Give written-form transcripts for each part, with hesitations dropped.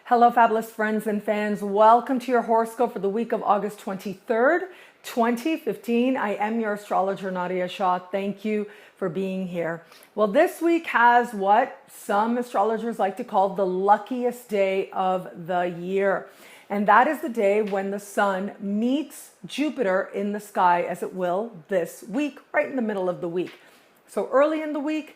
Hello, fabulous friends and fans. Welcome to your horoscope for the week of August 23rd, 2015. I am your astrologer, Nadiya Shah. Thank you for being here. Well, this week has what some astrologers like to call the luckiest day of the year. And that is the day when the sun meets Jupiter in the sky, as it will this week, right in the middle of the week. So early in the week,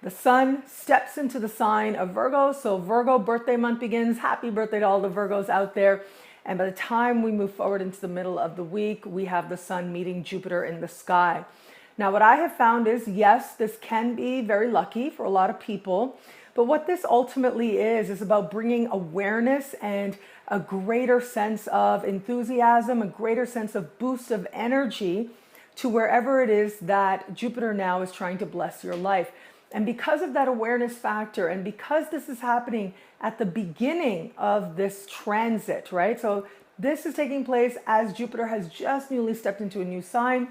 the sun steps into the sign of Virgo. So Virgo birthday month begins. Happy birthday to all the Virgos out there. And by the time we move forward into the middle of the week, we have the sun meeting Jupiter in the sky. Now, what I have found is, yes, this can be very lucky for a lot of people. But what this ultimately is about bringing awareness and a greater sense of enthusiasm, a greater sense of boost of energy to wherever it is that Jupiter now is trying to bless your life. And because of that awareness factor, and because this is happening at the beginning of this transit, right? So this is taking place as Jupiter has just newly stepped into a new sign.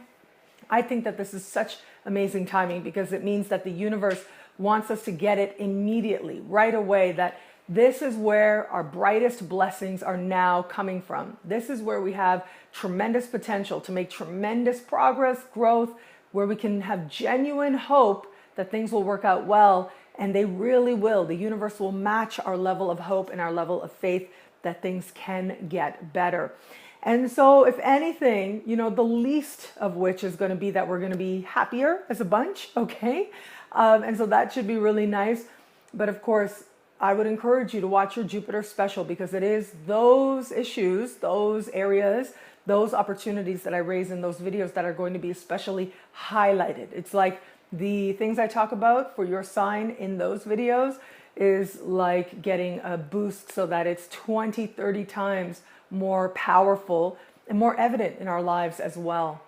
I think that this is such amazing timing because it means that the universe wants us to get it immediately, right away, that this is where our brightest blessings are now coming from. This is where we have tremendous potential to make tremendous progress, growth, where we can have genuine hope that things will work out well, and they really will. The universe will match our level of hope and our level of faith that things can get better. And so if anything, the least of which is going to be that we're going to be happier as a bunch, okay? And so that should be really nice. But of course, I would encourage you to watch your Jupiter special because it is those issues, those areas, those opportunities that I raise in those videos that are going to be especially highlighted. It's like the things I talk about for your sign in those videos is like getting a boost so that it's 20, 30 times more powerful and more evident in our lives as well.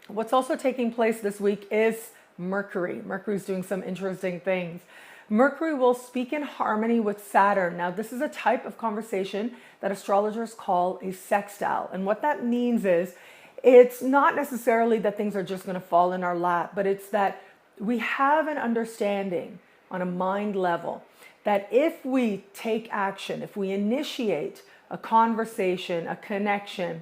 What's also taking place this week is Mercury. Mercury's doing some interesting things. Mercury will speak in harmony with Saturn. Now, this is a type of conversation that astrologers call a sextile. And what that means is it's not necessarily that things are just going to fall in our lap, but it's that we have an understanding on a mind level that if we take action, if we initiate a conversation, a connection,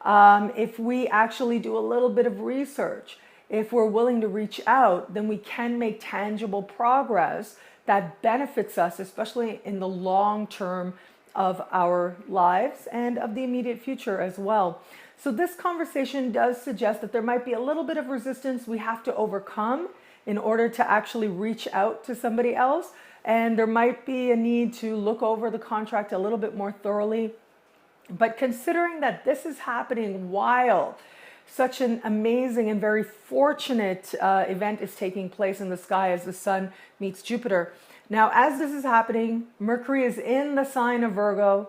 if we actually do a little bit of research, if we're willing to reach out, then we can make tangible progress that benefits us, especially in the long term of our lives and of the immediate future as well. So this conversation does suggest that there might be a little bit of resistance we have to overcome in order to actually reach out to somebody else. And there might be a need to look over the contract a little bit more thoroughly. But considering that this is happening while such an amazing and very fortunate event is taking place in the sky as the sun meets Jupiter. Now, as this is happening, Mercury is in the sign of Virgo,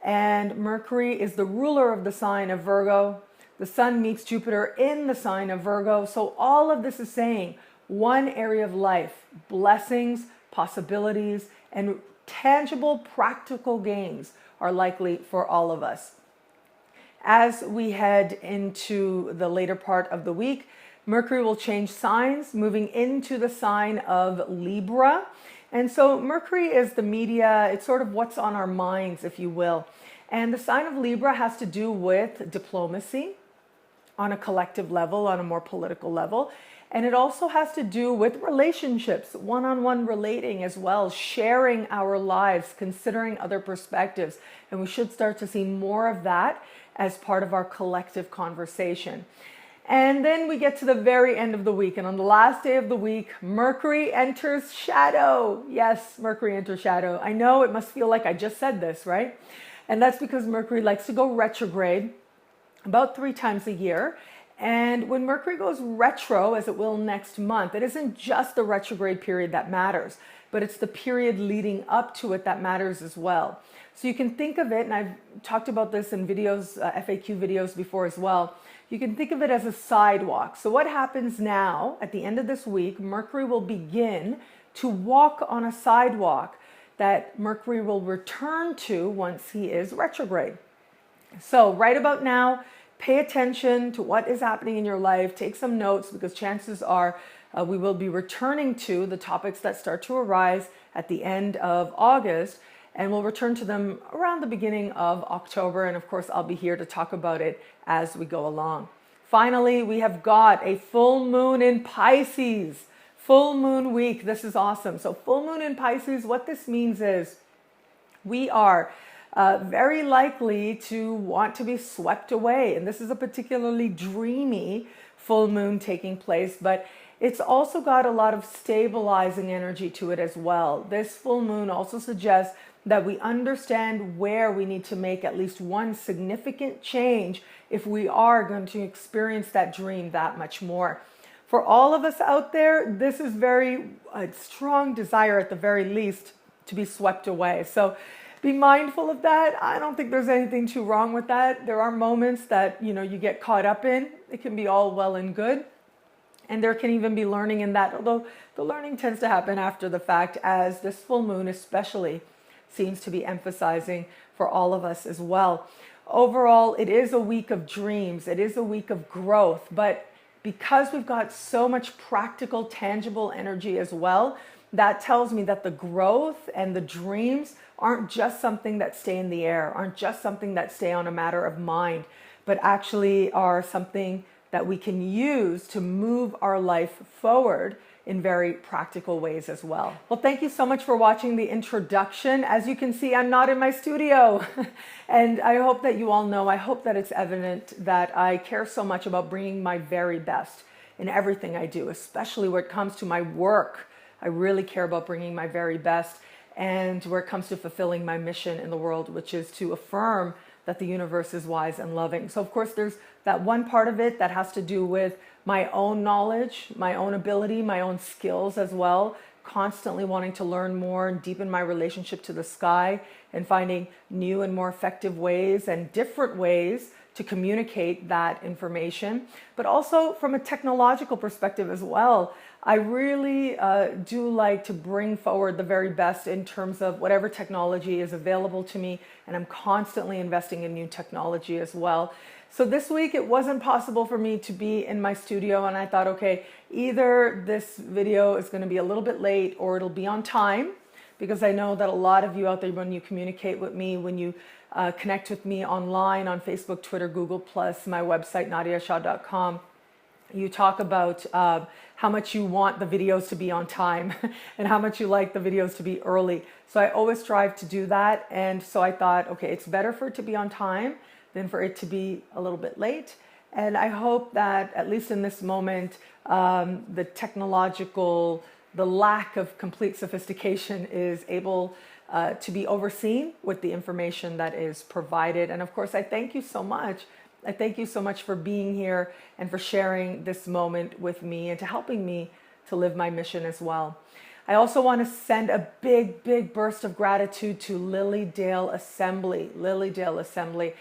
and Mercury is the ruler of the sign of Virgo. The sun meets Jupiter in the sign of Virgo. So all of this is saying one area of life, blessings, possibilities, and tangible practical gains are likely for all of us. As we head into the later part of the week, Mercury will change signs, moving into the sign of Libra. And so Mercury is the media, it's sort of what's on our minds, if you will. And the sign of Libra has to do with diplomacy on a collective level, on a more political level. And it also has to do with relationships, one-on-one relating as well, sharing our lives, considering other perspectives. And we should start to see more of that as part of our collective conversation. And then we get to the very end of the week. And on the last day of the week, Mercury enters shadow. Yes, Mercury enters shadow. I know it must feel like I just said this, right? And that's because Mercury likes to go retrograde about 3 times a year. And when Mercury goes retro, as it will next month, it isn't just the retrograde period that matters, but it's the period leading up to it that matters as well. So you can think of it, and I've talked about this in videos, FAQ videos before as well. You can think of it as a sidewalk. So what happens now at the end of this week, Mercury will begin to walk on a sidewalk that Mercury will return to once he is retrograde. So right about now, pay attention to what is happening in your life. Take some notes because chances are we will be returning to the topics that start to arise at the end of August. and we'll return to them around the beginning of October. And of course, I'll be here to talk about it as we go along. Finally, we have got a full moon in Pisces. Full moon week. This is awesome. So full moon in Pisces, what this means is we are very likely to want to be swept away. And this is a particularly dreamy full moon taking place, but it's also got a lot of stabilizing energy to it as well. This full moon also suggests that we understand where we need to make at least one significant change if we are going to experience that dream that much more. For all of us out there, this is a strong desire at the very least to be swept away. So be mindful of that. I don't think there's anything too wrong with that. There are moments that, you get caught up in. It can be all well and good. And there can even be learning in that, although the learning tends to happen after the fact, as this full moon especially seems to be emphasizing for all of us as well. Overall, it is a week of dreams. It is a week of growth. But because we've got so much practical, tangible energy as well, that tells me that the growth and the dreams aren't just something that stay in the air, aren't just something that stay on a matter of mind, but actually are something that we can use to move our life forward in very practical ways as well. Well, thank you so much for watching the introduction. As you can see, I'm not in my studio. And I hope that you all know, I hope that it's evident that I care so much about bringing my very best in everything I do, especially when it comes to my work. I really care about bringing my very best, and where it comes to fulfilling my mission in the world, which is to affirm that the universe is wise and loving. So of course, there's that one part of it that has to do with my own knowledge, my own ability, my own skills as well, constantly wanting to learn more and deepen my relationship to the sky and finding new and more effective ways and different ways to communicate that information. But also from a technological perspective as well, I really do like to bring forward the very best in terms of whatever technology is available to me, and I'm constantly investing in new technology as well. So this week it wasn't possible for me to be in my studio, and I thought, okay, either this video is going to be a little bit late or it'll be on time, because I know that a lot of you out there, when you communicate with me, when you connect with me online on Facebook, Twitter, Google+, my website, nadiyashah.com, you talk about how much you want the videos to be on time and how much you like the videos to be early. So I always strive to do that. And so I thought, okay, it's better for it to be on time than for it to be a little bit late. And I hope that at least in this moment, the lack of complete sophistication is able to be overseen with the information that is provided. And of course, I thank you so much. I thank you so much for being here and for sharing this moment with me and to helping me to live my mission as well. I also want to send a big, big burst of gratitude to Lilydale Assembly. Lilydale Assembly.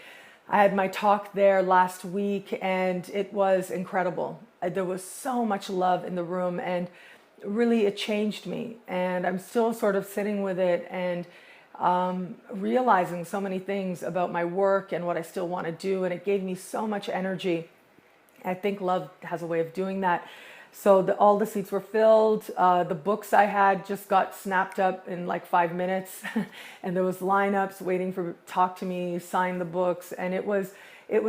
I had my talk there last week and it was incredible. There was so much love in the room, and really it changed me. And I'm still sort of sitting with it and realizing so many things about my work and what I still want to do. And it gave me so much energy. I think love has a way of doing that. So all the seats were filled. The books I had just got snapped up in like 5 minutes. And there was lineups waiting for talk to me, sign the books. And it was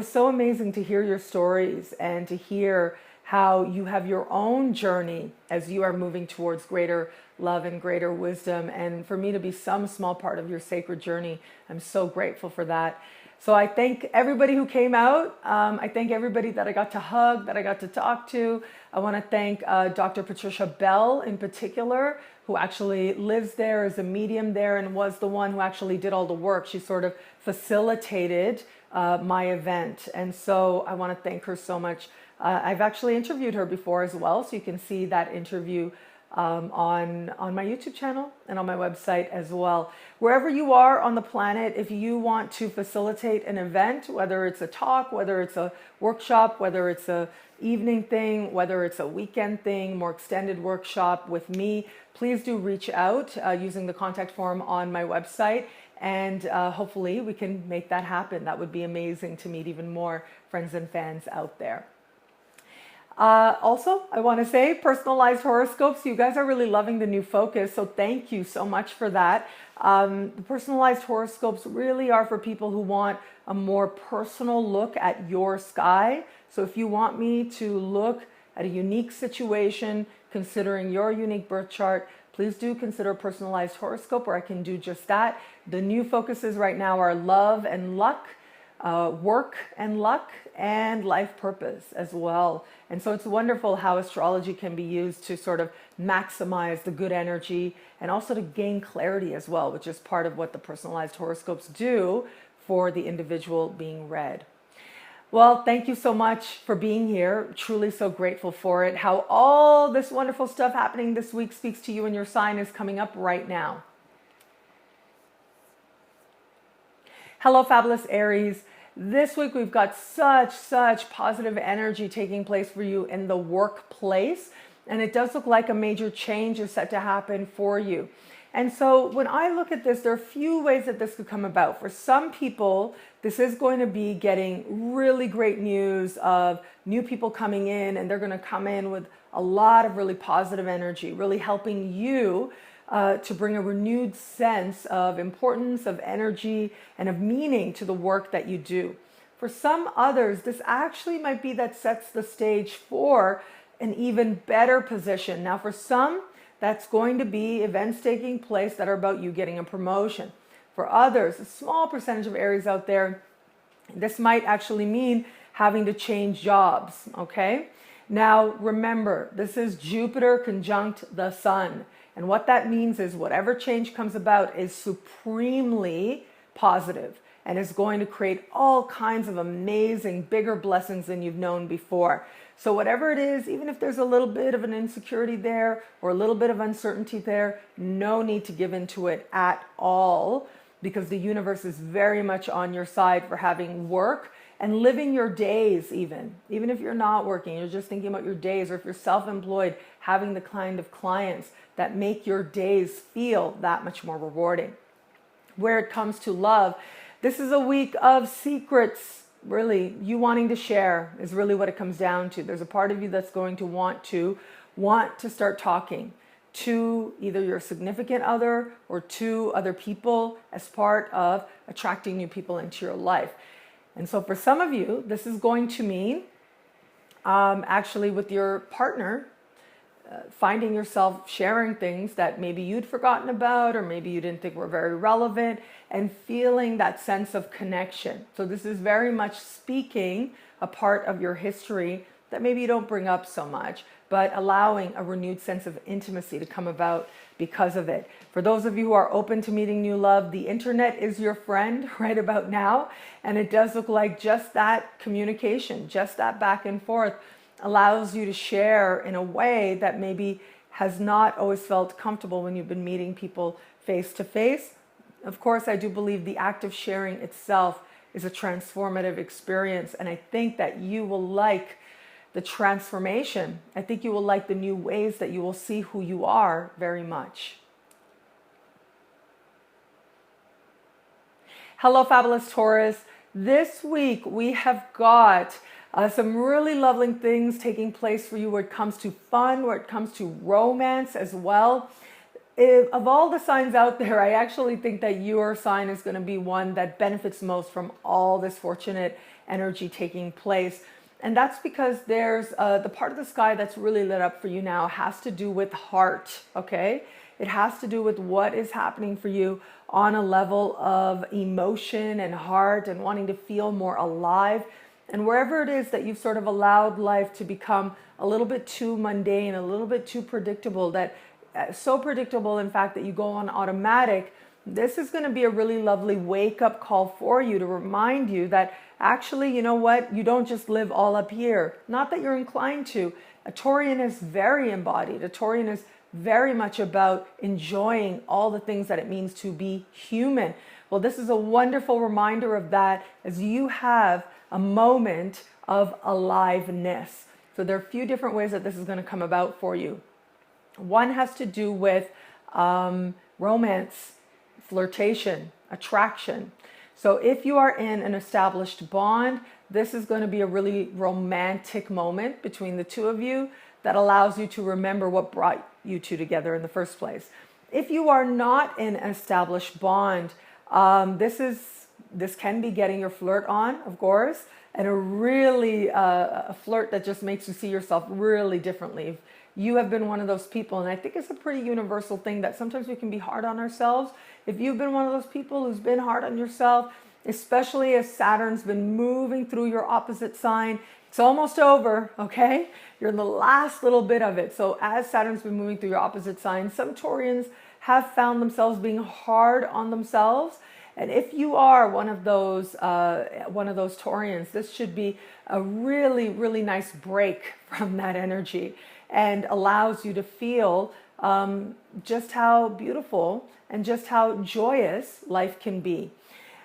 so amazing to hear your stories and to hear how you have your own journey as you are moving towards greater love and greater wisdom. And for me to be some small part of your sacred journey, I'm so grateful for that. So I thank everybody who came out. I thank everybody that I got to hug, that I got to talk to. I want to thank Dr. Patricia Bell in particular, who actually lives there, is a medium there, and was the one who actually did all the work. She sort of facilitated my event. And so I want to thank her so much. I've actually interviewed her before as well, so you can see that interview on my YouTube channel and on my website as well. Wherever you are on the planet, if you want to facilitate an event, whether it's a talk, whether it's a workshop, whether it's a evening thing, whether it's a weekend thing, more extended workshop with me, please do reach out using the contact form on my website, and hopefully we can make that happen. That would be amazing to meet even more friends and fans out there. Also, I want to say personalized horoscopes. You guys are really loving the new focus, so thank you so much for that. The personalized horoscopes really are for people who want a more personal look at your sky. So if you want me to look at a unique situation, considering your unique birth chart, please do consider a personalized horoscope where I can do just that. The new focuses right now are love and luck, work and luck, and life purpose as well. And so it's wonderful how astrology can be used to sort of maximize the good energy and also to gain clarity as well, which is part of what the personalized horoscopes do for the individual being read. Well, thank you so much for being here. Truly so grateful for it. How all this wonderful stuff happening this week speaks to you and your sign is coming up right now. Hello, fabulous Aries. This week we've got such positive energy taking place for you in the workplace, and it does look like a major change is set to happen for you. And so when I look at this, there are a few ways that this could come about. For some people, this is going to be getting really great news of new people coming in, and they're going to come in with a lot of really positive energy, really helping you to bring a renewed sense of importance, of energy, and of meaning to the work that you do. For some others, this actually might be that sets the stage for an even better position. Now, for some, that's going to be events taking place that are about you getting a promotion. For others, a small percentage of Aries out there, this might actually mean having to change jobs, okay? Now, remember, this is Jupiter conjunct the Sun. And what that means is whatever change comes about is supremely positive and is going to create all kinds of amazing, bigger blessings than you've known before. So whatever it is, even if there's a little bit of an insecurity there or a little bit of uncertainty there, no need to give into it at all, because the universe is very much on your side for having work and living your days even if you're not working, you're just thinking about your days, or if you're self-employed, having the kind of clients that make your days feel that much more rewarding. Where it comes to love, this is a week of secrets. Really, you wanting to share is really what it comes down to. There's a part of you that's going to want to start talking to either your significant other or to other people as part of attracting new people into your life. And so for some of you, this is going to mean actually with your partner, finding yourself sharing things that maybe you'd forgotten about or maybe you didn't think were very relevant, and feeling that sense of connection. So this is very much speaking a part of your history that maybe you don't bring up so much, but allowing a renewed sense of intimacy to come about because of it. For those of you who are open to meeting new love, the internet is your friend right about now, and it does look like just that communication, just that back and forth allows you to share in a way that maybe has not always felt comfortable when you've been meeting people face to face. Of course, I do believe the act of sharing itself is a transformative experience, and I think that you will like the transformation. I think you will like the new ways that you will see who you are very much. Hello, fabulous Taurus. This week we have got some really lovely things taking place for you where it comes to fun, where it comes to romance as well. Of all the signs out there, I actually think that your sign is going to be one that benefits most from all this fortunate energy taking place. And that's because there's the part of the sky that's really lit up for you now has to do with heart, okay? It has to do with what is happening for you on a level of emotion and heart and wanting to feel more alive. And wherever it is that you've sort of allowed life to become a little bit too mundane, a little bit too predictable, that so predictable, in fact, that you go on automatic, this is going to be a really lovely wake-up call for you to remind you that actually, you know what, you don't just live all up here. Not that you're inclined to. A Taurian is very embodied. A Taurian is very much about enjoying all the things that it means to be human. Well, this is a wonderful reminder of that as you have a moment of aliveness. So there are a few different ways that this is going to come about for you. One has to do with romance, flirtation, attraction. So if you are in an established bond, this is going to be a really romantic moment between the two of you that allows you to remember what brought you two together in the first place. If you are not in an established bond, this can be getting your flirt on, of course, and a flirt that just makes you see yourself really differently. If you have been one of those people, and I think it's a pretty universal thing that sometimes we can be hard on ourselves. If you've been one of those people who's been hard on yourself, especially as Saturn's been moving through your opposite sign, it's almost over, okay? You're in the last little bit of it. So as Saturn's been moving through your opposite sign, some Taurians have found themselves being hard on themselves. And if you are one of those Taurians, this should be a really, really nice break from that energy and allows you to feel just how beautiful and just how joyous life can be.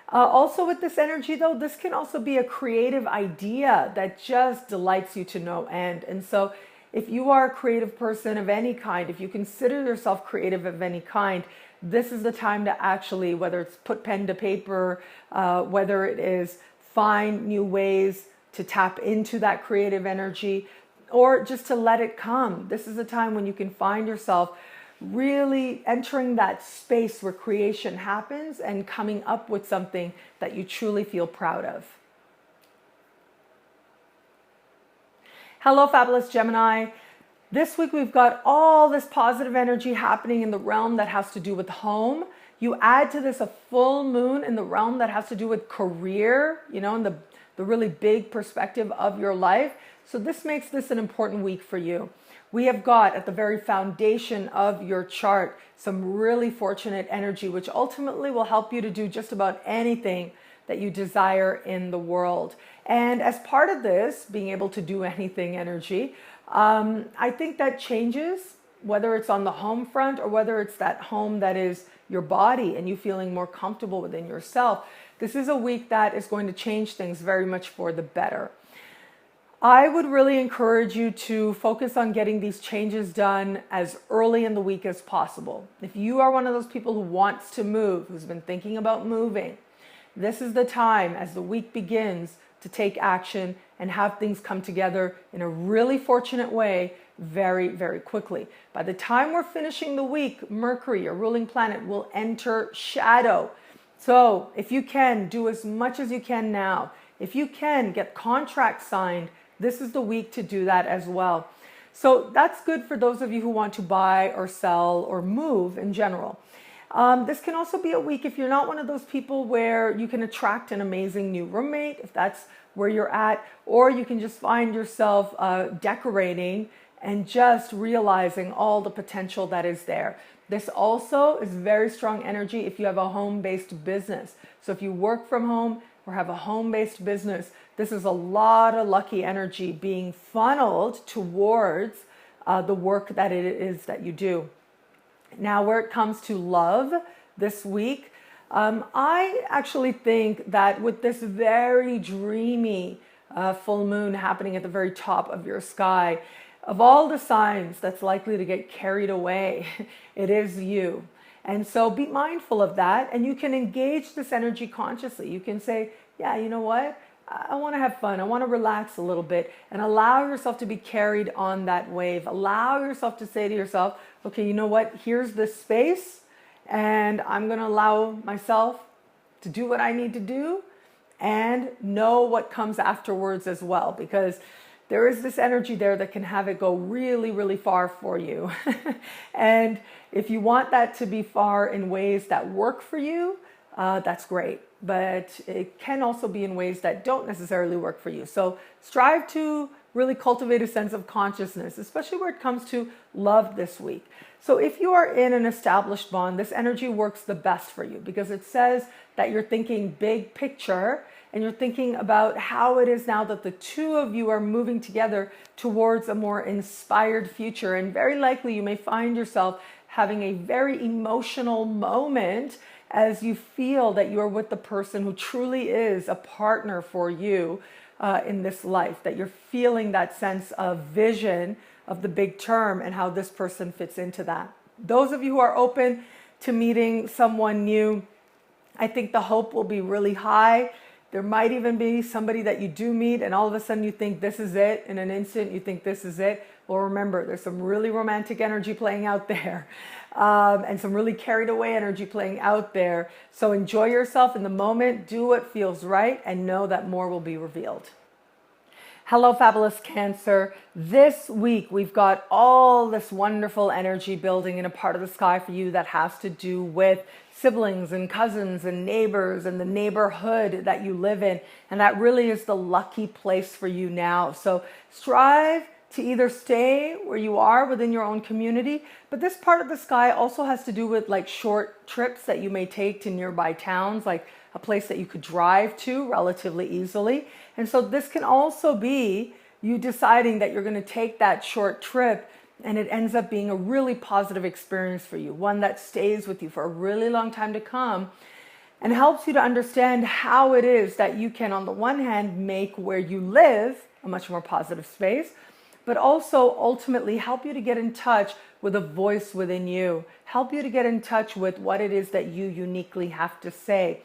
Also with this energy though, this can also be a creative idea that just delights you to no end. And so if you are a creative person of any kind, if you consider yourself creative of any kind, this is the time to actually, whether it's put pen to paper, whether it is find new ways to tap into that creative energy, or just to let it come. This is a time when you can find yourself really entering that space where creation happens and coming up with something that you truly feel proud of. Hello, fabulous Gemini. This week we've got all this positive energy happening in the realm that has to do with home. You add to this a full moon in the realm that has to do with career, you know, and the really big perspective of your life. So this makes this an important week for you. We have got at the very foundation of your chart some really fortunate energy, which ultimately will help you to do just about anything that you desire in the world. And as part of this, being able to do anything energy, I think that changes, whether it's on the home front or whether it's that home that is your body and you feeling more comfortable within yourself. This is a week that is going to change things very much for the better. I would really encourage you to focus on getting these changes done as early in the week as possible. If you are one of those people who wants to move, who's been thinking about moving, this is the time as the week begins to take action and have things come together in a really fortunate way very, very quickly. By the time we're finishing the week, Mercury, your ruling planet, will enter shadow. So if you can, do as much as you can now. If you can, get contracts signed. This is the week to do that as well. So that's good for those of you who want to buy or sell or move in general. This can also be a week if you're not one of those people where you can attract an amazing new roommate, if that's where you're at, or you can just find yourself decorating and just realizing all the potential that is there. This also is very strong energy if you have a home-based business. So if you work from home or have a home-based business, this is a lot of lucky energy being funneled towards the work that it is that you do. Now, where it comes to love this week, I actually think that with this very dreamy full moon happening at the very top of your sky, of all the signs that's likely to get carried away, it is you. And so be mindful of that, and you can engage this energy consciously. You can say, yeah, you know what? I want to have fun. I want to relax a little bit and allow yourself to be carried on that wave. Allow yourself to say to yourself, okay, you know what? Here's this space and I'm going to allow myself to do what I need to do and know what comes afterwards as well, because there is this energy there that can have it go really, really far for you. And if you want that to be far in ways that work for you, that's great. But it can also be in ways that don't necessarily work for you. So strive to really cultivate a sense of consciousness, especially where it comes to love this week. So if you are in an established bond, this energy works the best for you because it says that you're thinking big picture and you're thinking about how it is now that the two of you are moving together towards a more inspired future. And very likely you may find yourself having a very emotional moment as you feel that you are with the person who truly is a partner for you in this life, that you're feeling that sense of vision of the big term and how this person fits into that. Those of you who are open to meeting someone new, I think the hope will be really high There might even be somebody that you do meet and all of a sudden you think this is it. In an instant, you think this is it. Well, remember, there's some really romantic energy playing out there and some really carried away energy playing out there. So enjoy yourself in the moment, do what feels right, and know that more will be revealed. Hello, fabulous Cancer. This week, we've got all this wonderful energy building in a part of the sky for you that has to do with siblings and cousins and neighbors and the neighborhood that you live in. And that really is the lucky place for you now. So strive to either stay where you are within your own community, but this part of the sky also has to do with like short trips that you may take to nearby towns, like a place that you could drive to relatively easily. And so this can also be you deciding that you're going to take that short trip and it ends up being a really positive experience for you, one that stays with you for a really long time to come and helps you to understand how it is that you can, on the one hand, make where you live a much more positive space, but also ultimately help you to get in touch with a voice within you, help you to get in touch with what it is that you uniquely have to say.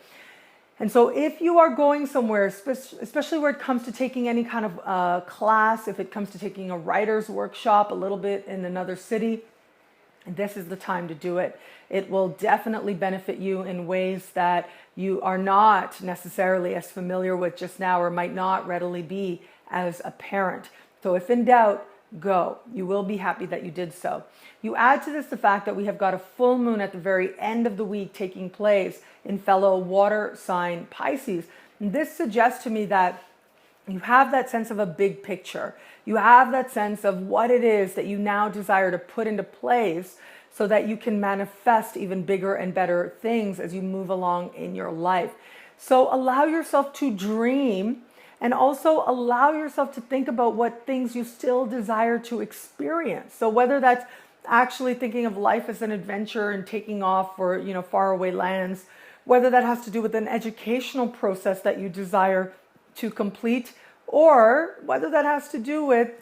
And so if you are going somewhere, especially where it comes to taking any kind of class, if it comes to taking a writer's workshop a little bit in another city, this is the time to do it. It will definitely benefit you in ways that you are not necessarily as familiar with just now or might not readily be as a parent. So if in doubt, go. You will be happy that you did so. You add to this the fact that we have got a full moon at the very end of the week taking place in fellow water sign Pisces. And this suggests to me that you have that sense of a big picture. You have that sense of what it is that you now desire to put into place so that you can manifest even bigger and better things as you move along in your life. So allow yourself to dream and also allow yourself to think about what things you still desire to experience. So whether that's actually thinking of life as an adventure and taking off for, faraway lands, whether that has to do with an educational process that you desire to complete, or whether that has to do with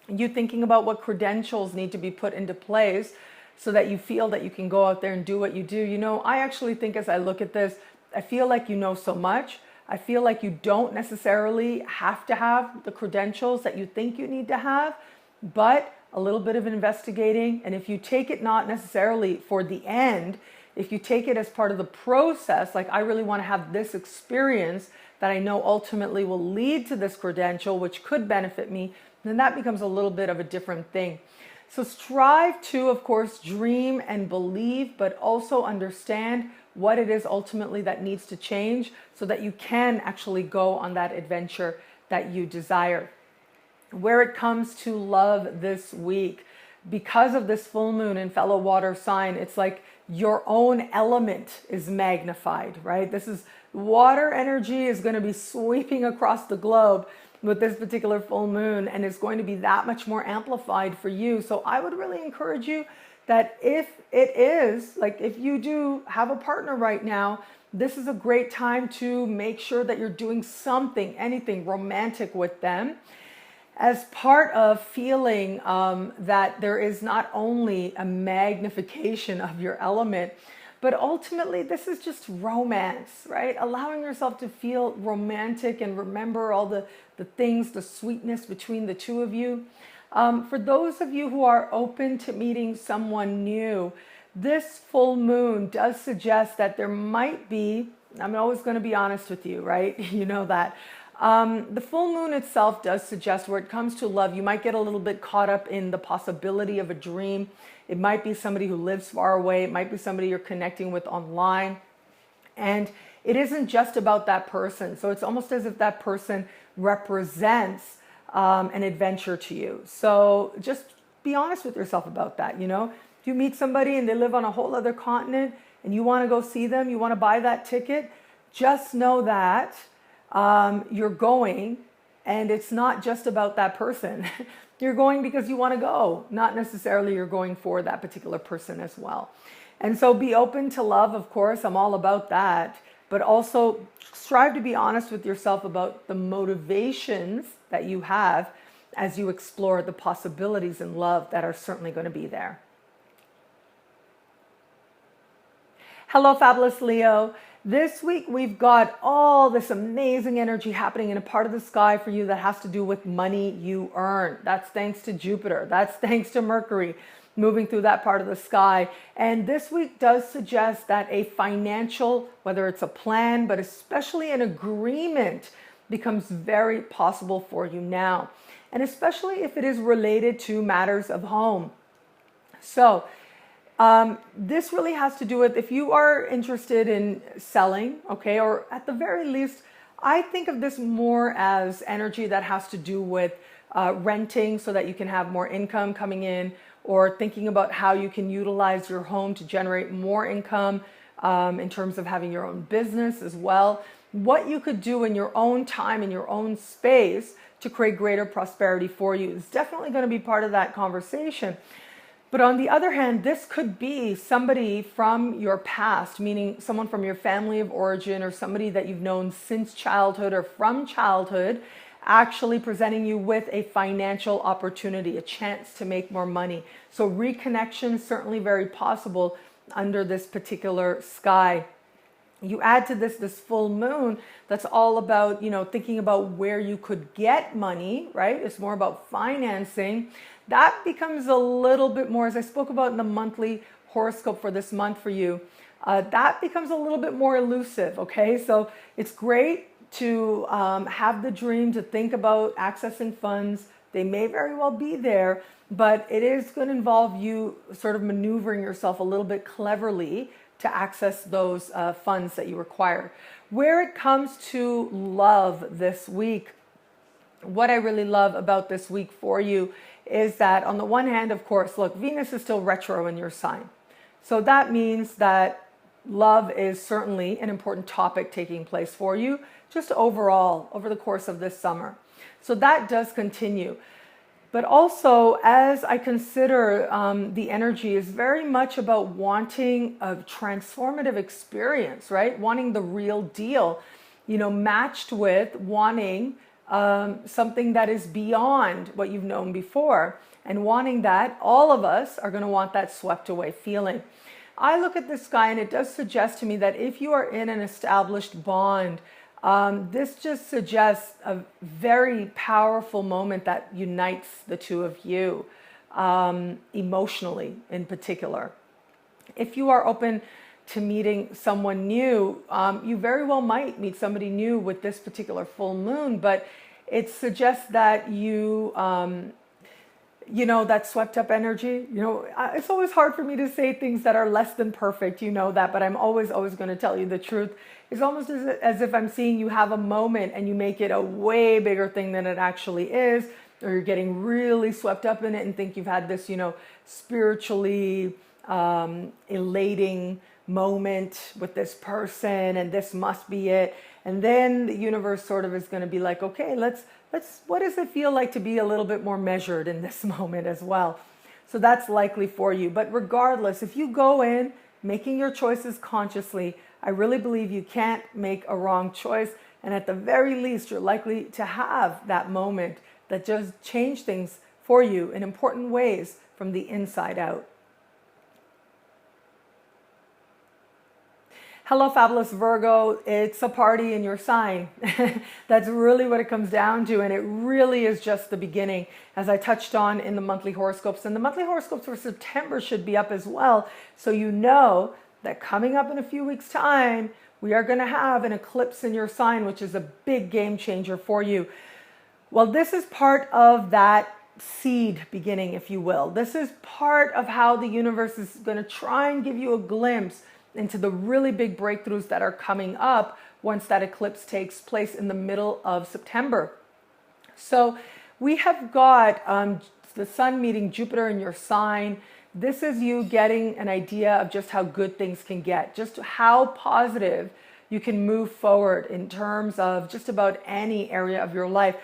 you thinking about what credentials need to be put into place so that you feel that you can go out there and do what you do. I actually think as I look at this, I feel like you know so much. I feel like you don't necessarily have to have the credentials that you think you need to have, but a little bit of investigating. And if you take it not necessarily for the end, if you take it as part of the process, like I really want to have this experience that I know ultimately will lead to this credential, which could benefit me, then that becomes a little bit of a different thing. So strive to, of course, dream and believe, but also understand what it is ultimately that needs to change so that you can actually go on that adventure that you desire. Where it comes to love this week, because of this full moon in fellow water sign, it's like your own element is magnified, right? This is water energy is going to be sweeping across the globe with this particular full moon, and it's going to be that much more amplified for you. So I would really encourage you that if it is, like if you do have a partner right now, this is a great time to make sure that you're doing something, anything romantic with them as part of feeling that there is not only a magnification of your element, but ultimately this is just romance, right? Allowing yourself to feel romantic and remember all the things, the sweetness between the two of you. For those of you who are open to meeting someone new, this full moon does suggest that there might be, I'm always going to be honest with you, right? You know that. The full moon itself does suggest where it comes to love, you might get a little bit caught up in the possibility of a dream. It might be somebody who lives far away. It might be somebody you're connecting with online. And it isn't just about that person. So it's almost as if that person represents an adventure to you. So just be honest with yourself about that. If you meet somebody and they live on a whole other continent and you want to go see them, you want to buy that ticket, just know that you're going and it's not just about that person. You're going because you want to go, not necessarily you're going for that particular person as well. And so be open to love, of course, I'm all about that, but also strive to be honest with yourself about the motivations that you have as you explore the possibilities in love that are certainly going to be there. Hello, fabulous Leo. This week, we've got all this amazing energy happening in a part of the sky for you that has to do with money you earn. That's thanks to Jupiter. That's thanks to Mercury moving through that part of the sky. And this week does suggest that a financial, whether it's a plan, but especially an agreement, becomes very possible for you now. And especially if it is related to matters of home. So, this really has to do with if you are interested in selling, okay, or at the very least, I think of this more as energy that has to do with renting so that you can have more income coming in, or thinking about how you can utilize your home to generate more income in terms of having your own business as well. What you could do in your own time, in your own space to create greater prosperity for you is definitely going to be part of that conversation. But on the other hand, this could be somebody from your past, meaning someone from your family of origin or somebody that you've known since childhood or from childhood, actually presenting you with a financial opportunity, a chance to make more money. So reconnection is certainly very possible under this particular sky. You add to this full moon that's all about, thinking about where you could get money, right? It's more about financing. That becomes a little bit more, as I spoke about in the monthly horoscope for this month for you, that becomes a little bit more elusive, okay? So it's great to have the dream, to think about accessing funds. They may very well be there, but it is going to involve you sort of maneuvering yourself a little bit cleverly to access those funds that you require. Where it comes to love this week, what I really love about this week for you is that on the one hand, of course, look, Venus is still retro in your sign. So that means that love is certainly an important topic taking place for you, just overall, over the course of this summer. So that does continue. But also, as I consider the energy is very much about wanting a transformative experience, right? Wanting the real deal, matched with wanting something that is beyond what you've known before, and wanting that, all of us are going to want that swept away feeling. I look at this sky and it does suggest to me that if you are in an established bond, this just suggests a very powerful moment that unites the two of you, emotionally in particular. If you are open to meeting someone new, you very well might meet somebody new with this particular full moon, but it suggests that you, that swept up energy, it's always hard for me to say things that are less than perfect, that, but I'm always going to tell you the truth. It's almost as if I'm seeing you have a moment and you make it a way bigger thing than it actually is, or you're getting really swept up in it and think you've had this, spiritually elating moment with this person and this must be it. And then the universe sort of is going to be like, okay, let's what does it feel like to be a little bit more measured in this moment as well? So that's likely for you. But regardless, if you go in making your choices consciously, I really believe you can't make a wrong choice. And at the very least, you're likely to have that moment that just change things for you in important ways from the inside out. Hello, fabulous Virgo. It's a party in your sign. That's really what it comes down to. And it really is just the beginning, as I touched on in the monthly horoscopes. And the monthly horoscopes for September should be up as well. So you know that coming up in a few weeks' time, we are going to have an eclipse in your sign, which is a big game changer for you. Well, this is part of that seed beginning, if you will. This is part of how the universe is going to try and give you a glimpse into the really big breakthroughs that are coming up once that eclipse takes place in the middle of September. So we have got the sun meeting Jupiter in your sign. This is you getting an idea of just how good things can get, just how positive you can move forward in terms of just about any area of your life.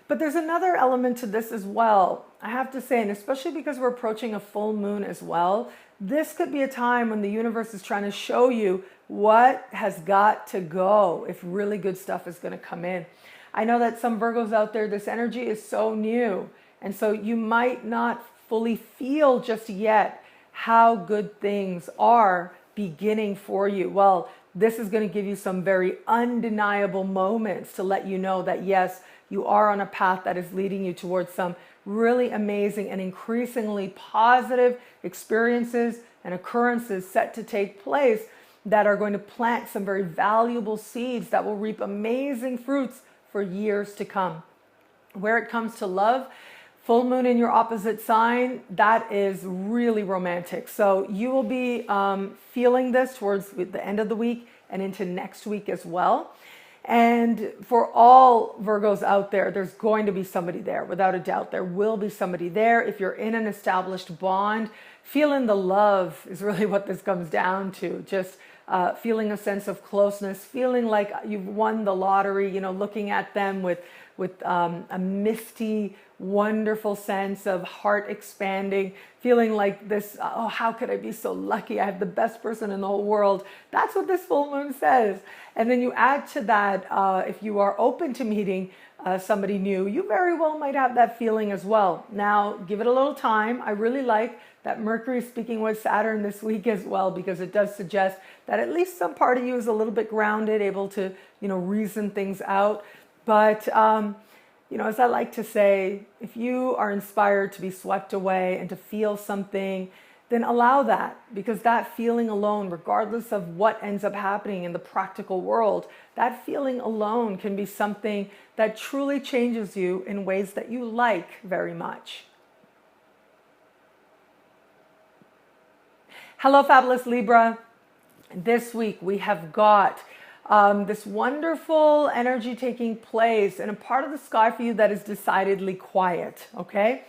But there's another element to this as well, I have to say, and especially because we're approaching a full moon as well, this could be a time when the universe is trying to show you what has got to go if really good stuff is going to come in. I know that some Virgos out there, this energy is so new. And so you might not fully feel just yet how good things are beginning for you? Well, this is going to give you some very undeniable moments to let you know that yes, you are on a path that is leading you towards some really amazing and increasingly positive experiences and occurrences set to take place that are going to plant some very valuable seeds that will reap amazing fruits for years to come. Where it comes to love, full moon in your opposite sign, that is really romantic. So you will be feeling this towards the end of the week and into next week as well. And for all Virgos out there, there's going to be somebody there, without a doubt. There will be somebody there. If you're in an established bond, feeling the love is really what this comes down to. Just feeling a sense of closeness, feeling like you've won the lottery, you know, looking at them with a misty, wonderful sense of heart expanding, feeling like this, oh, how could I be so lucky? I have the best person in the whole world. That's what this full moon says. And then you add to that, if you are open to meeting somebody new, you very well might have that feeling as well. Now, give it a little time. I really like that Mercury is speaking with Saturn this week as well, because it does suggest that at least some part of you is a little bit grounded, able to, you know, reason things out. But, you know, as I like to say, if you are inspired to be swept away and to feel something, then allow that, because that feeling alone, regardless of what ends up happening in the practical world, that feeling alone can be something that truly changes you in ways that you like very much. Hello, fabulous Libra. This week we have got this wonderful energy taking place in a part of the sky for you that is decidedly quiet, okay?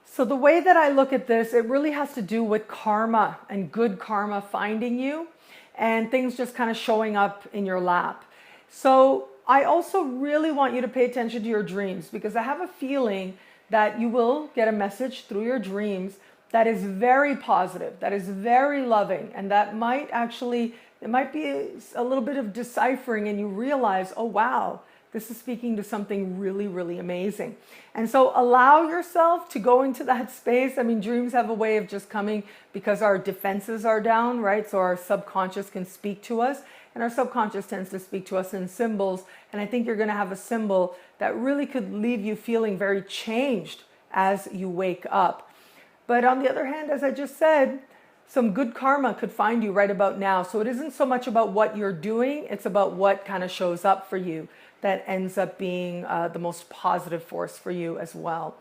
So the way that I look at this, it really has to do with karma and good karma finding you and things just kind of showing up in your lap. So I also really want you to pay attention to your dreams, because I have a feeling that you will get a message through your dreams that is very positive, that is very loving, and that might actually, it might be a little bit of deciphering, and you realize, oh wow, this is speaking to something really, really amazing. And so allow yourself to go into that space. I mean, dreams have a way of just coming because our defenses are down, right? So our subconscious can speak to us, and our subconscious tends to speak to us in symbols. And I think you're going to have a symbol that really could leave you feeling very changed as you wake up. But on the other hand, as I just said, some good karma could find you right about now. So it isn't so much about what you're doing, it's about what kind of shows up for you that ends up being the most positive force for you as well.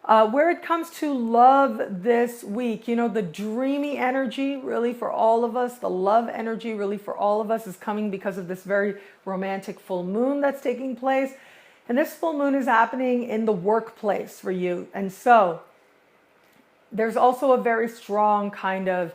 Where it comes to love this week, you know, the dreamy energy really for all of us, the love energy really for all of us is coming because of this very romantic full moon that's taking place. And this full moon is happening in the workplace for you. And so there's also a very strong kind of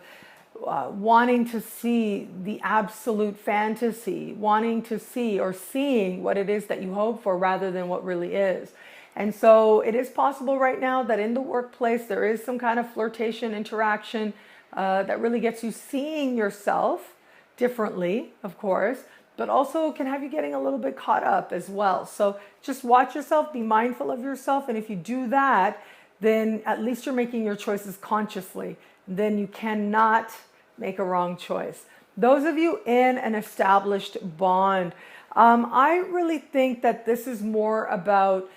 wanting to see the absolute fantasy, wanting to see or seeing what it is that you hope for rather than what really is. And so it is possible right now that in the workplace there is some kind of flirtation, interaction that really gets you seeing yourself differently, of course, but also can have you getting a little bit caught up as well. So just watch yourself, be mindful of yourself, and if you do that, then at least you're making your choices consciously. Then you cannot make a wrong choice. Those of you in an established bond, I really think that this is more about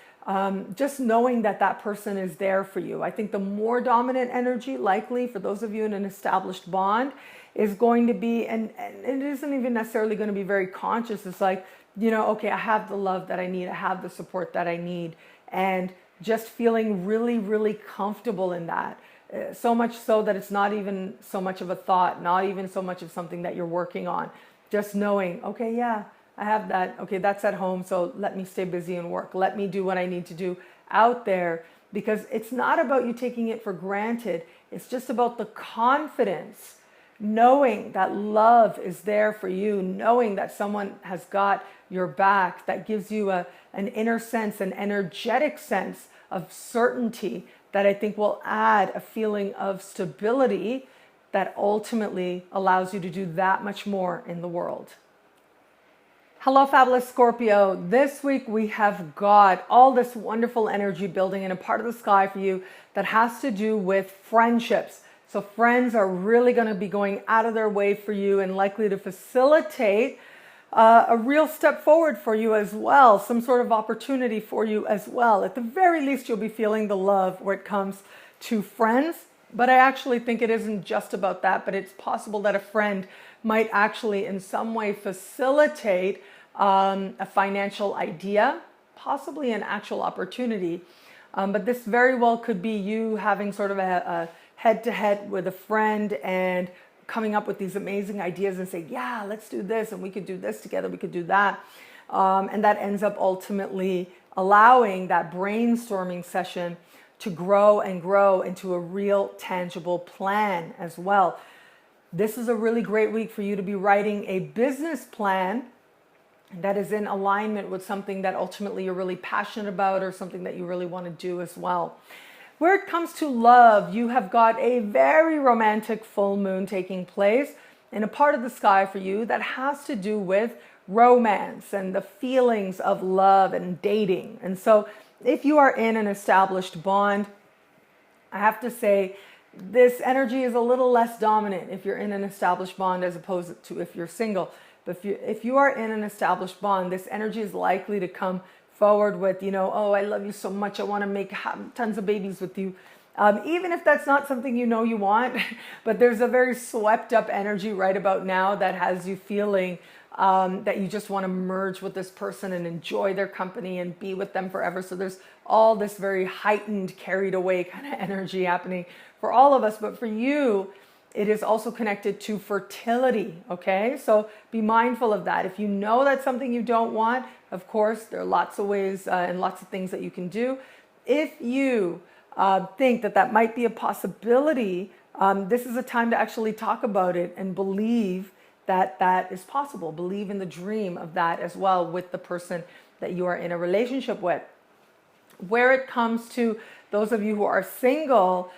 just knowing that that person is there for you. I think the more dominant energy, likely for those of you in an established bond, is going to be, and it isn't even necessarily going to be very conscious. It's like, you know, okay, I have the love that I need. I have the support that I need. And just feeling really, really comfortable in that. So much so that it's not even so much of a thought, not even so much of something that you're working on. Just knowing, okay, yeah, I have that. Okay, that's at home, so let me stay busy and work. Let me do what I need to do out there, because it's not about you taking it for granted. It's just about the confidence, knowing that love is there for you, knowing that someone has got your back, that gives you an inner sense, an energetic sense of certainty that I think will add a feeling of stability that ultimately allows you to do that much more in the world. Hello, fabulous Scorpio. This week we have got all this wonderful energy building in a part of the sky for you that has to do with friendships. So friends are really going to be going out of their way for you and likely to facilitate a real step forward for you as well, some sort of opportunity for you as well. At the very least, you'll be feeling the love where it comes to friends. But I actually think it isn't just about that, but it's possible that a friend might actually in some way facilitate a financial idea, possibly an actual opportunity. But this very well could be you having sort of a head-to-head with a friend and coming up with these amazing ideas and say, yeah, let's do this, and we could do this together, we could do that. And that ends up ultimately allowing that brainstorming session to grow and grow into a real tangible plan as well. This is a really great week for you to be writing a business plan that is in alignment with something that ultimately you're really passionate about or something that you really want to do as well. Where it comes to love, you have got a very romantic full moon taking place in a part of the sky for you that has to do with romance and the feelings of love and dating. And so if you are in an established bond, I have to say this energy is a little less dominant if you're in an established bond as opposed to if you're single. But if you are in an established bond, this energy is likely to come forward with, oh, I love you so much, I want to make tons of babies with you. Even if that's not something you want, but there's a very swept up energy right about now that has you feeling that you just want to merge with this person and enjoy their company and be with them forever. So there's all this very heightened, carried away kind of energy happening for all of us. But for you, it is also connected to fertility, okay? So be mindful of that. If you know that's something you don't want, of course, there are lots of ways and lots of things that you can do. If you think that that might be a possibility, this is a time to actually talk about it and believe that that is possible. Believe in the dream of that as well with the person that you are in a relationship with. Where it comes to those of you who are single,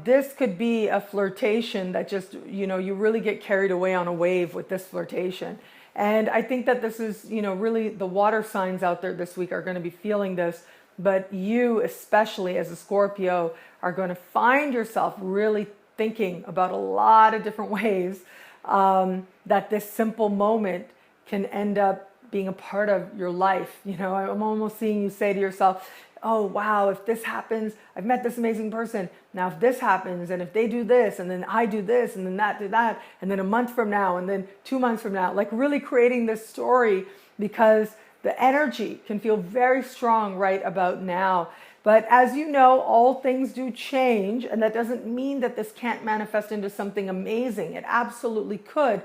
this could be a flirtation that just, you really get carried away on a wave with this flirtation. And I think that this is, really the water signs out there this week are going to be feeling this. But you, especially as a Scorpio, are going to find yourself really thinking about a lot of different ways that this simple moment can end up being a part of your life. I'm almost seeing you say to yourself, oh, wow, if this happens, I've met this amazing person. Now, if this happens, and if they do this, and then I do this, and then that do that, and then a month from now, and then 2 months from now, like really creating this story, because the energy can feel very strong right about now. But as you know, all things do change, and that doesn't mean that this can't manifest into something amazing. It absolutely could.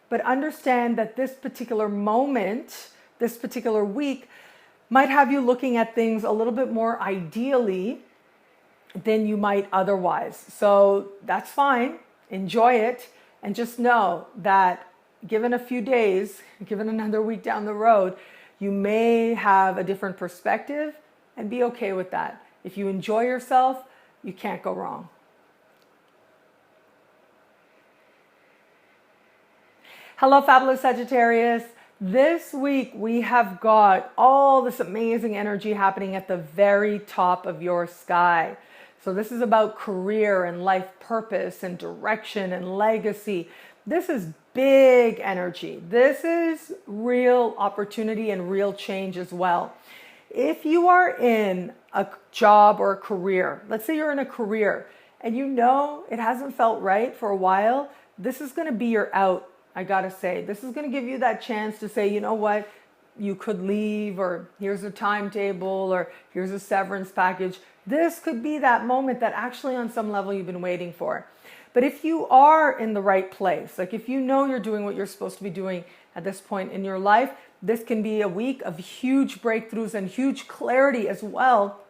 But understand that this particular moment, this particular week, might have you looking at things a little bit more ideally than you might otherwise. So that's fine. Enjoy it. And just know that given a few days, given another week down the road, you may have a different perspective, and be okay with that. If you enjoy yourself, you can't go wrong. Hello, fabulous Sagittarius. This week, we have got all this amazing energy happening at the very top of your sky. So this is about career and life purpose and direction and legacy. This is big energy. This is real opportunity and real change as well. If you are in a job or a career, let's say you're in a career and it hasn't felt right for a while, this is going to be your out. I gotta say, this is going to give you that chance to say, you know what, you could leave, or here's a timetable, or here's a severance package. This could be that moment that actually on some level you've been waiting for. But if you are in the right place, like if you know you're doing what you're supposed to be doing at this point in your life, this can be a week of huge breakthroughs and huge clarity as well,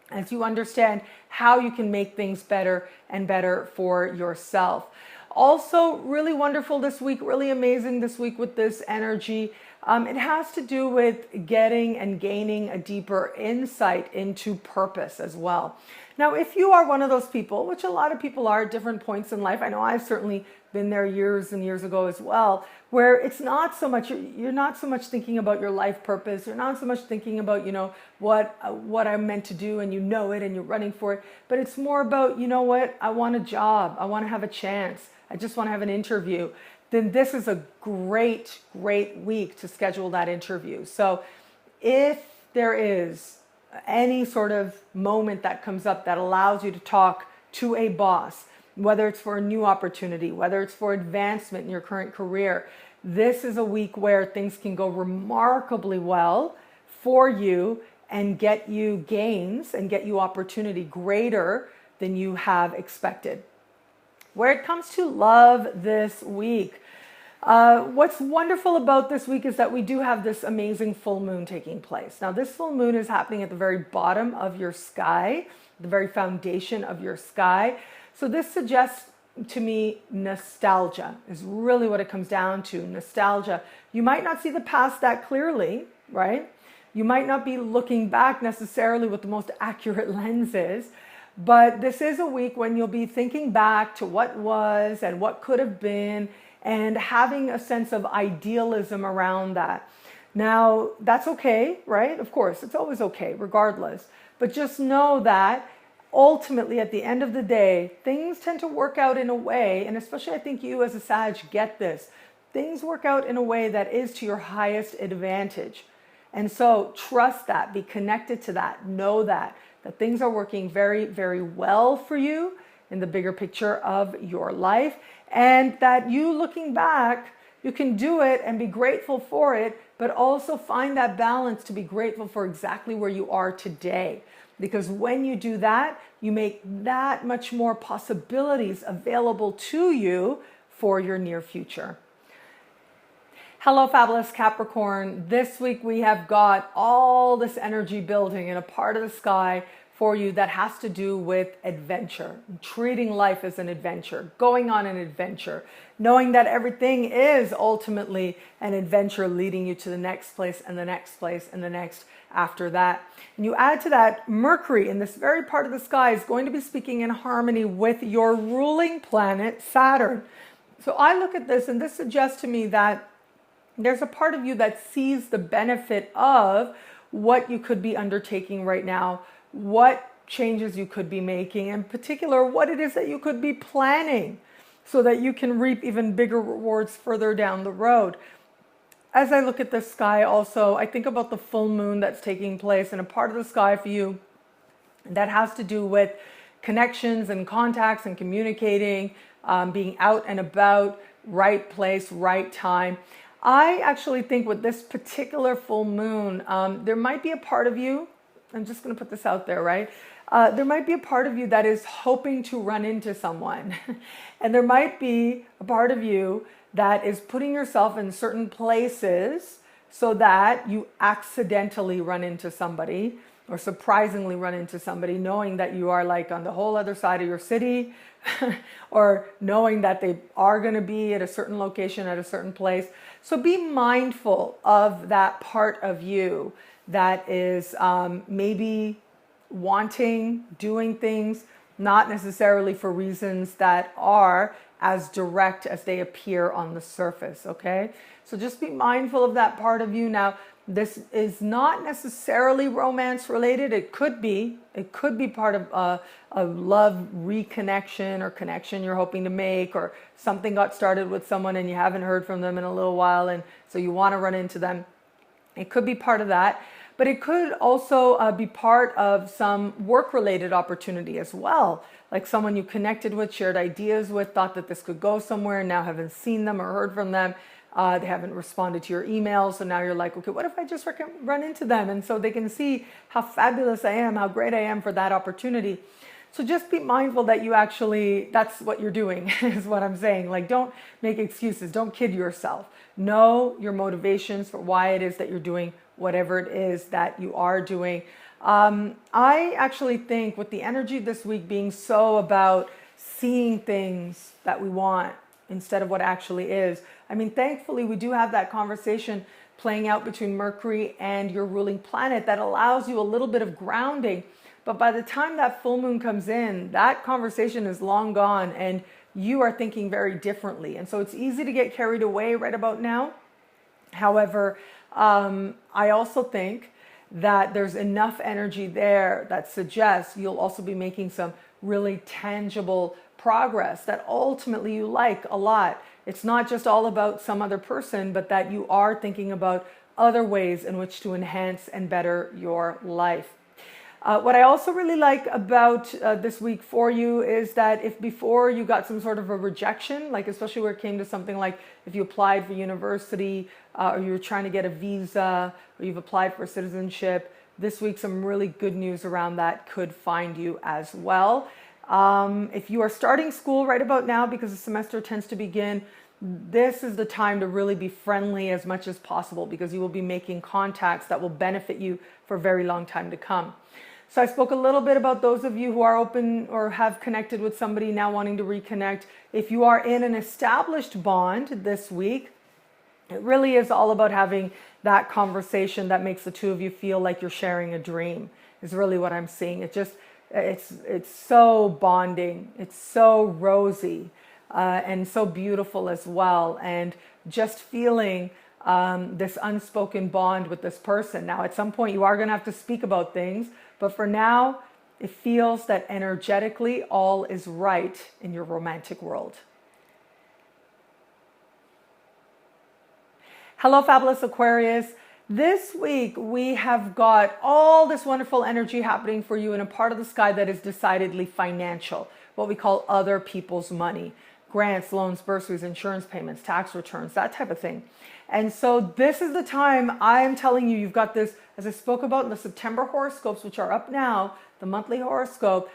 as you understand how you can make things better and better for yourself. Also, really wonderful this week, really amazing this week with this energy. It has to do with getting and gaining a deeper insight into purpose as well. Now, if you are one of those people, which a lot of people are at different points in life, I know I've certainly been there years and years ago as well, where it's not so much, you're not so much thinking about your life purpose. You're not so much thinking about, what I'm meant to do, and you know it and you're running for it. But it's more about, I want a job. I want to have a chance. I just want to have an interview. Then this is a great, great week to schedule that interview. So if there is any sort of moment that comes up that allows you to talk to a boss, whether it's for a new opportunity, whether it's for advancement in your current career, this is a week where things can go remarkably well for you and get you gains and get you opportunity greater than you have expected. Where it comes to love this week, what's wonderful about this week is that we do have this amazing full moon taking place. Now, this full moon is happening at the very bottom of your sky, the very foundation of your sky. So this suggests to me nostalgia is really what it comes down to. Nostalgia. You might not see the past that clearly, right? You might not be looking back necessarily with the most accurate lenses, but this is a week when you'll be thinking back to what was and what could have been, and having a sense of idealism around that. Now, that's okay, right? Of course, it's always okay, regardless. But just know that ultimately, at the end of the day, things tend to work out in a way, and especially I think you as a Sag get this, things work out in a way that is to your highest advantage. And so trust that, be connected to that, know that things are working very, very well for you in the bigger picture of your life, and that you looking back, you can do it and be grateful for it, but also find that balance to be grateful for exactly where you are today. Because when you do that, you make that much more possibilities available to you for your near future. Hello, fabulous Capricorn. This week we have got all this energy building in a part of the sky for you that has to do with adventure, treating life as an adventure, going on an adventure, knowing that everything is ultimately an adventure leading you to the next place and the next place and the next after that. And you add to that, Mercury in this very part of the sky is going to be speaking in harmony with your ruling planet, Saturn. So I look at this, and this suggests to me that there's a part of you that sees the benefit of what you could be undertaking right now, what changes you could be making, in particular, what it is that you could be planning so that you can reap even bigger rewards further down the road. As I look at the sky also, I think about the full moon that's taking place in a part of the sky for you that has to do with connections and contacts and communicating, being out and about, right place, right time. I actually think with this particular full moon, there might be a part of you, I'm just going to put this out there, right? There might be a part of you that is hoping to run into someone. And there might be a part of you that is putting yourself in certain places so that you accidentally run into somebody or surprisingly run into somebody, knowing that you are like on the whole other side of your city or knowing that they are going to be at a certain location at a certain place. So be mindful of that part of you that is maybe wanting, doing things, not necessarily for reasons that are as direct as they appear on the surface, okay? So just be mindful of that part of you. Now, this is not necessarily romance related. It could be part of a love reconnection or connection you're hoping to make, or something got started with someone and you haven't heard from them in a little while, and so you want to run into them. It could be part of that. But it could also be part of some work-related opportunity as well. Like someone you connected with, shared ideas with, thought that this could go somewhere, and now haven't seen them or heard from them. They haven't responded to your emails. So now you're like, okay, what if I just run into them? And so they can see how fabulous I am, how great I am for that opportunity. So just be mindful that you actually, that's what you're doing, is what I'm saying. Like, don't make excuses. Don't kid yourself. Know your motivations for why it is that you're doing whatever it is that you are doing. I actually think with the energy this week being so about seeing things that we want instead of what actually is. I mean, thankfully, we do have that conversation playing out between Mercury and your ruling planet that allows you a little bit of grounding. But by the time that full moon comes in, that conversation is long gone, and you are thinking very differently. And so it's easy to get carried away right about now. However, I also think that there's enough energy there that suggests you'll also be making some really tangible progress that ultimately you like a lot. It's not just all about some other person, but that you are thinking about other ways in which to enhance and better your life. What I also really like about this week for you is that if before you got some sort of a rejection, like especially where it came to something like if you applied for university or you were trying to get a visa or you've applied for citizenship, this week some really good news around that could find you as well. If you are starting school right about now, because the semester tends to begin, this is the time to really be friendly as much as possible, because you will be making contacts that will benefit you for a very long time to come. So I spoke a little bit about those of you who are open or have connected with somebody now wanting to reconnect. If you are in an established bond this week, it really is all about having that conversation that makes the two of you feel like you're sharing a dream, is really what I'm seeing. It's so bonding. It's so rosy and so beautiful as well. And just feeling this unspoken bond with this person. Now, at some point, you are going to have to speak about things. But for now, it feels that energetically all is right in your romantic world. Hello, fabulous Aquarius. This week, we have got all this wonderful energy happening for you in a part of the sky that is decidedly financial, what we call other people's money. Grants, loans, bursaries, insurance payments, tax returns, that type of thing. And so this is the time I'm telling you, you've got this, as I spoke about in the September horoscopes, which are up now, the monthly horoscope,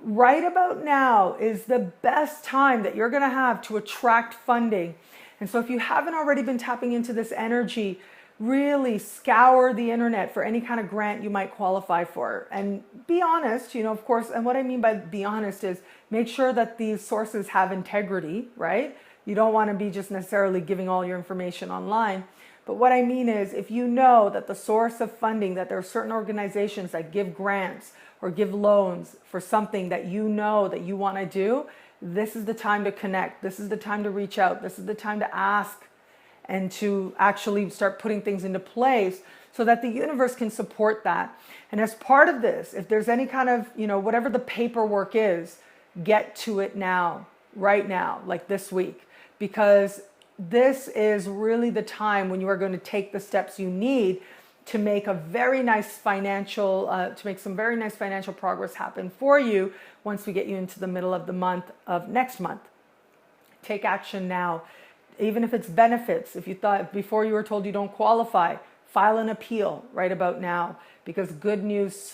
right about now is the best time that you're going to have to attract funding. And so if you haven't already been tapping into this energy, really scour the internet for any kind of grant you might qualify for. And be honest, of course, and what I mean by be honest is make sure that these sources have integrity, right? You don't want to be just necessarily giving all your information online. But what I mean is if you know that the source of funding, that there are certain organizations that give grants or give loans for something that you know that you want to do, this is the time to connect. This is the time to reach out. This is the time to ask and to actually start putting things into place so that the universe can support that. And as part of this, if there's any kind of, whatever the paperwork is, get to it now, right now, like this week, because this is really the time when you are going to take the steps you need to make some very nice financial progress happen for you once we get you into the middle of the month of next month. Take action now. Even if it's benefits, if you thought before you were told you don't qualify, file an appeal right about now, because good news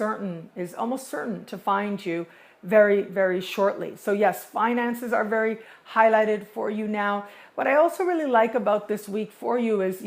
is almost certain to find you very, very shortly. So yes, finances are very highlighted for you now. What I also really like about this week for you is,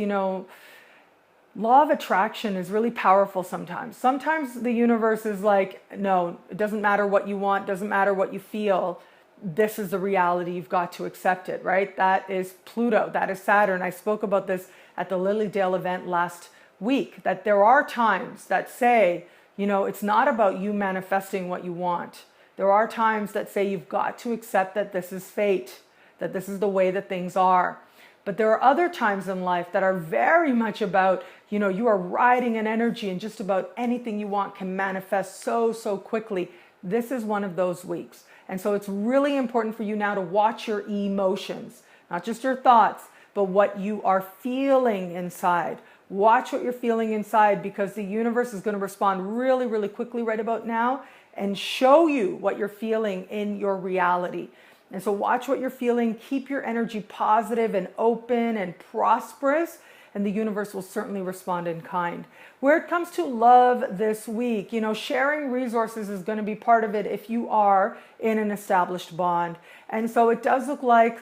law of attraction is really powerful sometimes. Sometimes the universe is like, no, it doesn't matter what you want, doesn't matter what you feel. This is the reality. You've got to accept it, right? That is Pluto. That is Saturn. I spoke about this at the Lilydale event last week, that there are times that say, it's not about you manifesting what you want. There are times that say you've got to accept that this is fate, that this is the way that things are. But there are other times in life that are very much about, you are riding an energy and just about anything you want can manifest so quickly. This is one of those weeks. And so it's really important for you now to watch your emotions, not just your thoughts, but what you are feeling inside. Watch what you're feeling inside, because the universe is going to respond really, really quickly right about now and show you what you're feeling in your reality. And so watch what you're feeling, keep your energy positive and open and prosperous, and the universe will certainly respond in kind. Where it comes to love this week, sharing resources is going to be part of it if you are in an established bond. And so it does look like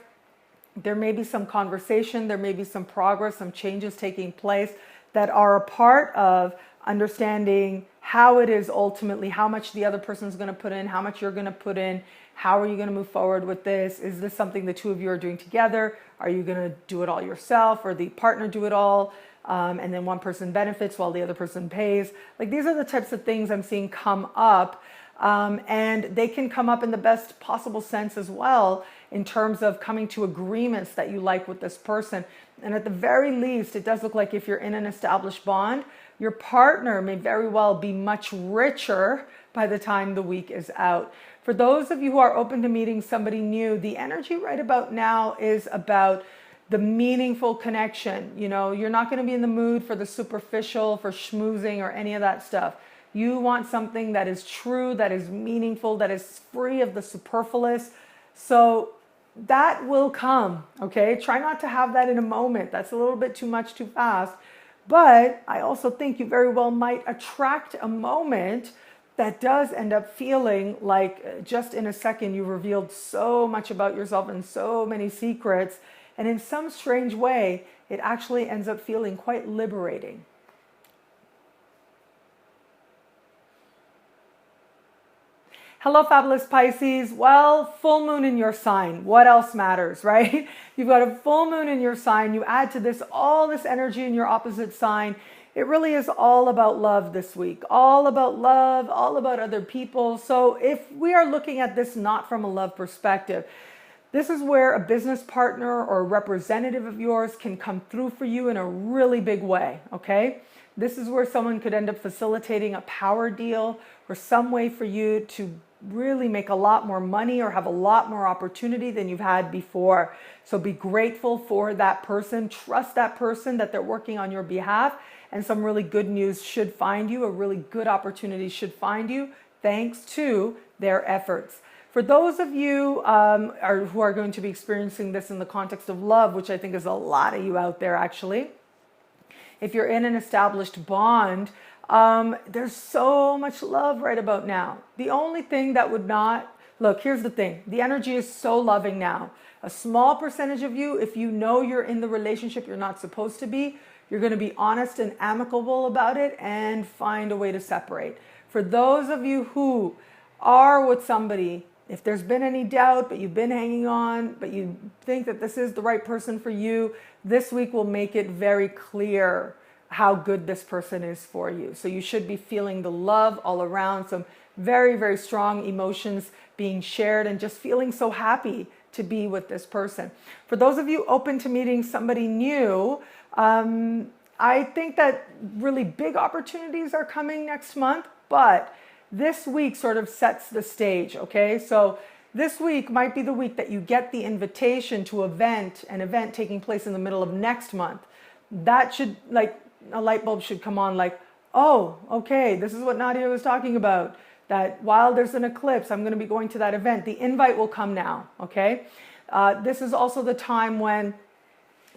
there may be some conversation, there may be some progress, some changes taking place that are a part of understanding how it is ultimately, how much the other person is going to put in, how much you're going to put in, how are you going to move forward with this? Is this something the two of you are doing together? Are you going to do it all yourself, or the partner do it all? And then one person benefits while the other person pays. Like, these are the types of things I'm seeing come up. And they can come up in the best possible sense as well, in terms of coming to agreements that you like with this person. And at the very least, it does look like if you're in an established bond, your partner may very well be much richer by the time the week is out. For those of you who are open to meeting somebody new, the energy right about now is about the meaningful connection. You know, you're not going to be in the mood for the superficial, for schmoozing or any of that stuff. You want something that is true, that is meaningful, that is free of the superfluous. So that will come, okay? Try not to have that in a moment. That's a little bit too much too fast. But I also think you very well might attract a moment that does end up feeling like just in a second you revealed so much about yourself and so many secrets. And in some strange way, it actually ends up feeling quite liberating. Hello, fabulous Pisces. Well, full moon in your sign. What else matters, right? You've got a full moon in your sign. You add to this all this energy in your opposite sign. It really is all about love this week. All about love, all about other people. So if we are looking at this not from a love perspective, this is where a business partner or a representative of yours can come through for you in a really big way, okay? This is where someone could end up facilitating a power deal or some way for you to really make a lot more money or have a lot more opportunity than you've had before. So be grateful for that person. Trust that person that they're working on your behalf, and some really good news should find you. A really good opportunity should find you thanks to their efforts. For those of you who are going to be experiencing this in the context of love, which I think is a lot of you out there actually, if you're in an established bond, there's so much love right about now. The only thing that would not, look, here's the thing. The energy is so loving now. A small percentage of you, if you know you're in the relationship you're not supposed to be, you're going to be honest and amicable about it and find a way to separate. For those of you who are with somebody, if there's been any doubt, but you've been hanging on, but you think that this is the right person for you, this week will make it very clear how good this person is for you. So you should be feeling the love all around, some very, very strong emotions being shared and just feeling so happy to be with this person. For those of you open to meeting somebody new, I think that really big opportunities are coming next month, but this week sort of sets the stage, okay? So this week might be the week that you get the invitation to an event taking place in the middle of next month. That should, like, a light bulb should come on like, oh, okay, this is what Nadiya was talking about, that while there's an eclipse, I'm going to be going to that event. The invite will come now, okay? This is also the time when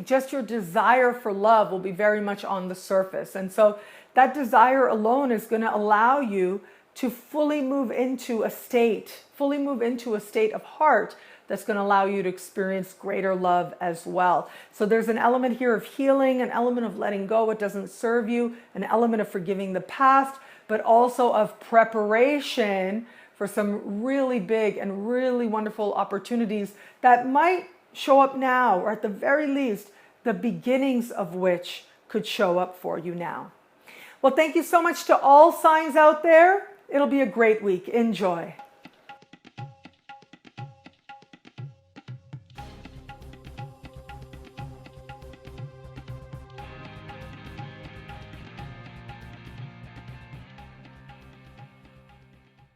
just your desire for love will be very much on the surface. And so that desire alone is going to allow you to fully move into a state of heart that's going to allow you to experience greater love as well. So there's an element here of healing, an element of letting go what doesn't serve you, an element of forgiving the past, but also of preparation for some really big and really wonderful opportunities that might show up now, or at the very least, the beginnings of which could show up for you now. Well, thank you so much to all signs out there. It'll be a great week. Enjoy.